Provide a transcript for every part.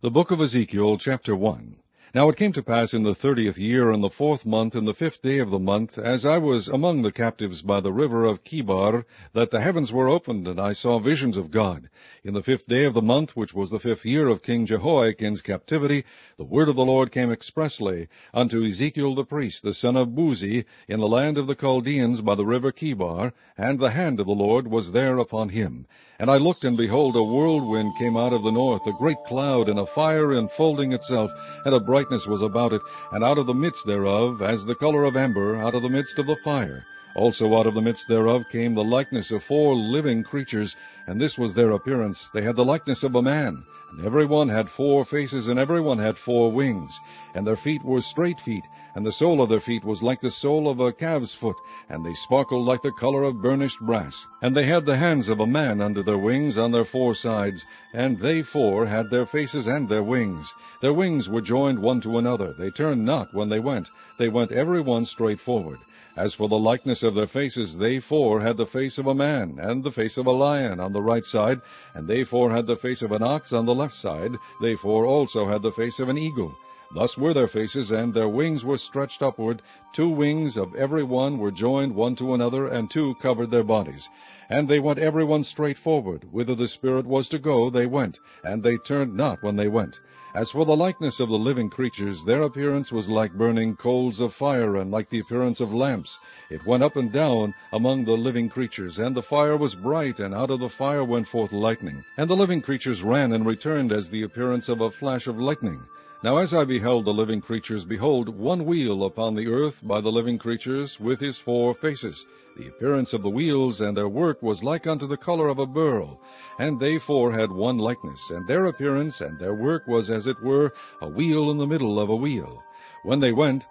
The book of Ezekiel, chapter 1. Now it came to pass in the 30th year, in the 4th month, in the 5th day of the month, as I was among the captives by the river of Chebar, that the heavens were opened, and I saw visions of God. In the 5th day of the month, which was the 5th year of King Jehoiakim's captivity, the word of the Lord came expressly unto Ezekiel the priest, the son of Buzi, in the land of the Chaldeans by the river Chebar, and the hand of the Lord was there upon him. And I looked, and behold, a whirlwind came out of the north, a great cloud, and a fire enfolding itself, and a brightness was about it, and out of the midst thereof, as the color of amber, out of the midst of the fire. Also out of the midst thereof came the likeness of 4 living creatures, and this was their appearance. They had the likeness of a man, and every one had 4 faces, and every one had 4 wings. And their feet were straight feet, and the sole of their feet was like the sole of a calf's foot, and they sparkled like the color of burnished brass. And they had the hands of a man under their wings on their 4 sides, and they 4 had their faces and their wings. Their wings were joined one to another. They turned not when they went every one straight forward. As for the likeness of their faces, they 4 had the face of a man, and the face of a lion on the right side, and they 4 had the face of an ox on the left side. They 4 also had the face of an eagle. Thus were their faces, and their wings were stretched upward. 2 wings of every one were joined one to another, and 2 covered their bodies. And they went every one straight forward. Whither the Spirit was to go, they went, and they turned not when they went. As for the likeness of the living creatures, their appearance was like burning coals of fire, and like the appearance of lamps. It went up and down among the living creatures, and the fire was bright, and out of the fire went forth lightning. And the living creatures ran and returned as the appearance of a flash of lightning. Now as I beheld the living creatures, behold, one wheel upon the earth by the living creatures, with his 4 faces. The appearance of the wheels and their work was like unto the color of a beryl. And they 4 had one likeness, and their appearance and their work was as it were a wheel in the middle of a wheel. When they went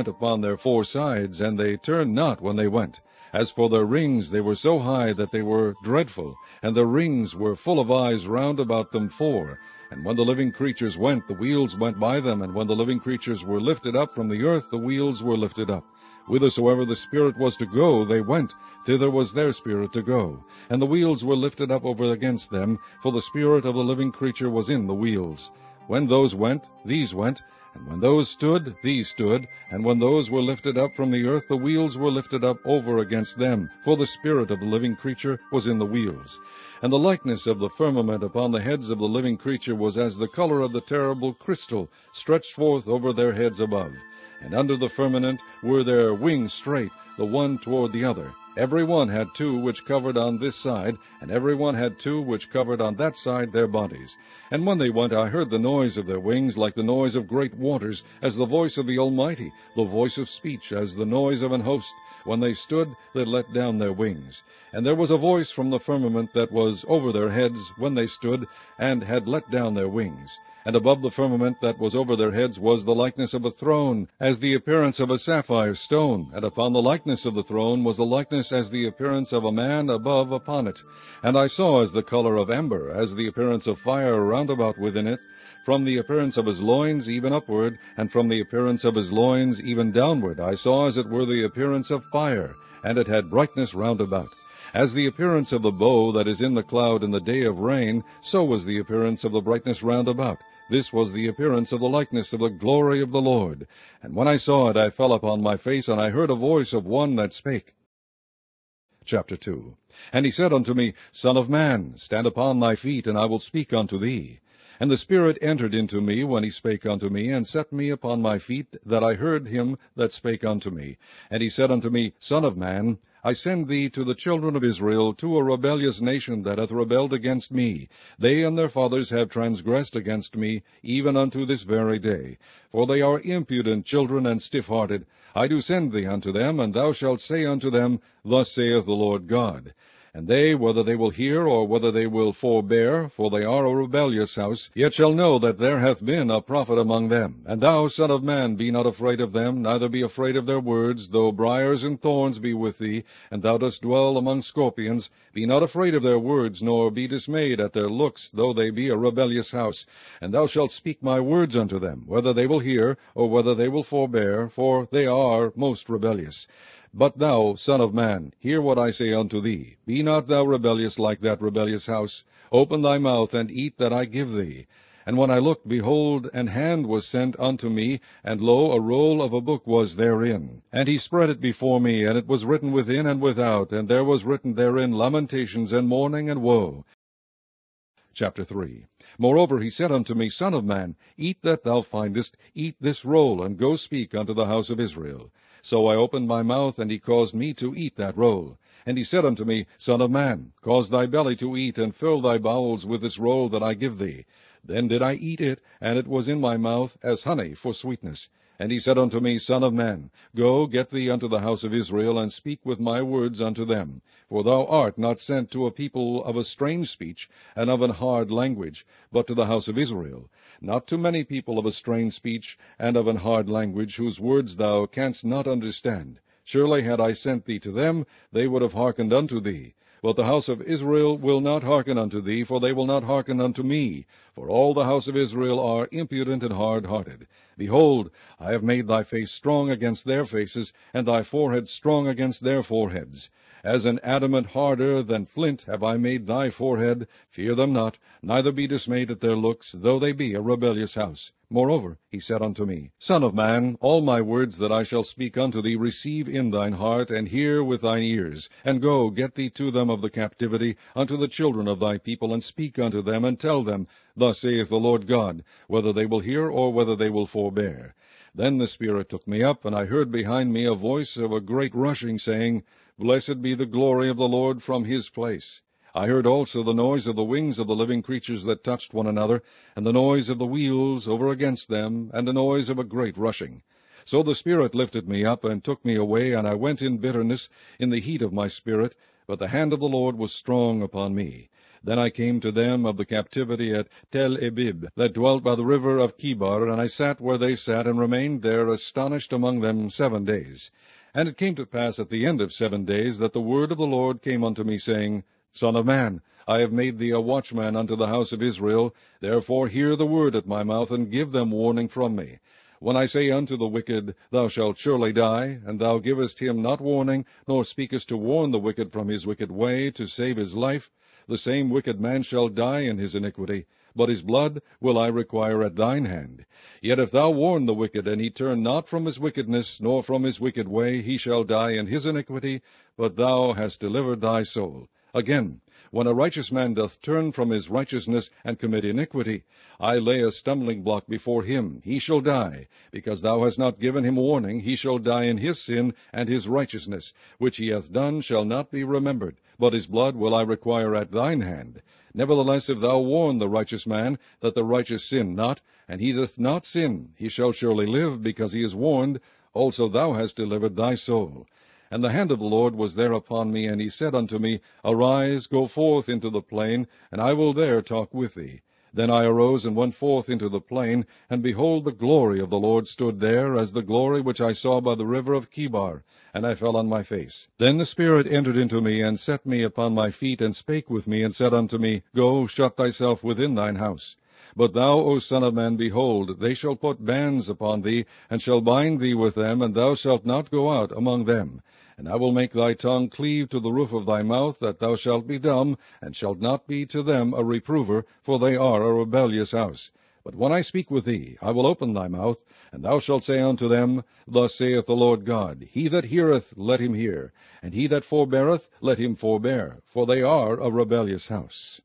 upon their 4 sides, and they turned not when they went. As for their rings, they were so high that they were dreadful, and their rings were full of eyes round about them 4. And when the living creatures went, the wheels went by them, and when the living creatures were lifted up from the earth, the wheels were lifted up. Whithersoever the Spirit was to go, they went, thither was their spirit to go. And the wheels were lifted up over against them, for the spirit of the living creature was in the wheels. When those went, these went, and when those stood, these stood, and when those were lifted up from the earth, the wheels were lifted up over against them, for the spirit of the living creature was in the wheels. And the likeness of the firmament upon the heads of the living creature was as the color of the terrible crystal, stretched forth over their heads above. And under the firmament were their wings straight, the one toward the other. Every one had 2 which covered on this side, and every one had 2 which covered on that side their bodies. And when they went, I heard the noise of their wings like the noise of great waters, as the voice of the Almighty, the voice of speech, as the noise of an host. When they stood, they let down their wings. And there was a voice from the firmament that was over their heads when they stood, and had let down their wings. And above the firmament that was over their heads was the likeness of a throne, as the appearance of a sapphire stone. And upon the likeness of the throne was the likeness as the appearance of a man above upon it. And I saw as the color of amber, as the appearance of fire round about within it, from the appearance of his loins even upward, and from the appearance of his loins even downward. I saw as it were the appearance of fire, and it had brightness round about. As the appearance of the bow that is in the cloud in the day of rain, so was the appearance of the brightness round about. This was the appearance of the likeness of the glory of the Lord. And when I saw it, I fell upon my face, and I heard a voice of one that spake. Chapter 2. And he said unto me, Son of man, stand upon thy feet, and I will speak unto thee. And the Spirit entered into me when he spake unto me, and set me upon my feet, that I heard him that spake unto me. And he said unto me, Son of man, I send thee to the children of Israel, to a rebellious nation that hath rebelled against me. They and their fathers have transgressed against me, even unto this very day. For they are impudent children and stiff-hearted. I do send thee unto them, and thou shalt say unto them, Thus saith the Lord God. And they, whether they will hear, or whether they will forbear, for they are a rebellious house, yet shall know that there hath been a prophet among them. And thou, son of man, be not afraid of them, neither be afraid of their words, though briars and thorns be with thee, and thou dost dwell among scorpions. Be not afraid of their words, nor be dismayed at their looks, though they be a rebellious house. And thou shalt speak my words unto them, whether they will hear, or whether they will forbear, for they are most rebellious. But thou, son of man, hear what I say unto thee. Be not thou rebellious like that rebellious house. Open thy mouth, and eat that I give thee. And when I looked, behold, an hand was sent unto me, and lo, a roll of a book was therein. And he spread it before me, and it was written within and without, and there was written therein lamentations and mourning and woe. Chapter 3. Moreover he said unto me, Son of man, eat that thou findest, eat this roll, and go speak unto the house of Israel. So I opened my mouth, and he caused me to eat that roll. And he said unto me, Son of man, cause thy belly to eat, and fill thy bowels with this roll that I give thee. Then did I eat it, and it was in my mouth as honey for sweetness. And he said unto me, Son of man, go, get thee unto the house of Israel, and speak with my words unto them. For thou art not sent to a people of a strange speech, and of an hard language, but to the house of Israel. Not to many people of a strange speech, and of an hard language, whose words thou canst not understand. Surely had I sent thee to them, they would have hearkened unto thee. But the house of Israel will not hearken unto thee, for they will not hearken unto me. For all the house of Israel are impudent and hard-hearted. Behold, I have made thy face strong against their faces, and thy forehead strong against their foreheads. As an adamant harder than flint have I made thy forehead. Fear them not, neither be dismayed at their looks, though they be a rebellious house. Moreover, he said unto me, Son of man, all my words that I shall speak unto thee receive in thine heart, and hear with thine ears. And go, get thee to them of the captivity, unto the children of thy people, and speak unto them, and tell them, Thus saith the Lord God, whether they will hear, or whether they will forbear. Then the Spirit took me up, and I heard behind me a voice of a great rushing, saying, Blessed be the glory of the Lord from his place. I heard also the noise of the wings of the living creatures that touched one another, and the noise of the wheels over against them, and the noise of a great rushing. So the Spirit lifted me up, and took me away, and I went in bitterness, in the heat of my spirit, but the hand of the Lord was strong upon me. Then I came to them of the captivity at Tel Abib, that dwelt by the river of Chebar, and I sat where they sat, and remained there astonished among them 7 days. And it came to pass at the end of 7 days, that the word of the Lord came unto me, saying, Son of man, I have made thee a watchman unto the house of Israel. Therefore hear the word at my mouth, and give them warning from me. When I say unto the wicked, Thou shalt surely die, and thou givest him not warning, nor speakest to warn the wicked from his wicked way, to save his life, the same wicked man shall die in his iniquity, but his blood will I require at thine hand. Yet if thou warn the wicked, and he turn not from his wickedness, nor from his wicked way, he shall die in his iniquity, but thou hast delivered thy soul. Again, when a righteous man doth turn from his righteousness, and commit iniquity, I lay a stumbling block before him, he shall die. Because thou hast not given him warning, he shall die in his sin, and his righteousness, which he hath done, shall not be remembered, but his blood will I require at thine hand. Nevertheless, if thou warn the righteous man, that the righteous sin not, and he doth not sin, he shall surely live, because he is warned. Also thou hast delivered thy soul. And the hand of the Lord was there upon me, and he said unto me, Arise, go forth into the plain, and I will there talk with thee. Then I arose and went forth into the plain, and behold, the glory of the Lord stood there, as the glory which I saw by the river of Chebar, and I fell on my face. Then the Spirit entered into me, and set me upon my feet, and spake with me, and said unto me, Go, shut thyself within thine house. But thou, O son of man, behold, they shall put bands upon thee, and shall bind thee with them, and thou shalt not go out among them. And I will make thy tongue cleave to the roof of thy mouth, that thou shalt be dumb, and shalt not be to them a reprover, for they are a rebellious house. But when I speak with thee, I will open thy mouth, and thou shalt say unto them, Thus saith the Lord God, He that heareth, let him hear, and he that forbeareth, let him forbear, for they are a rebellious house.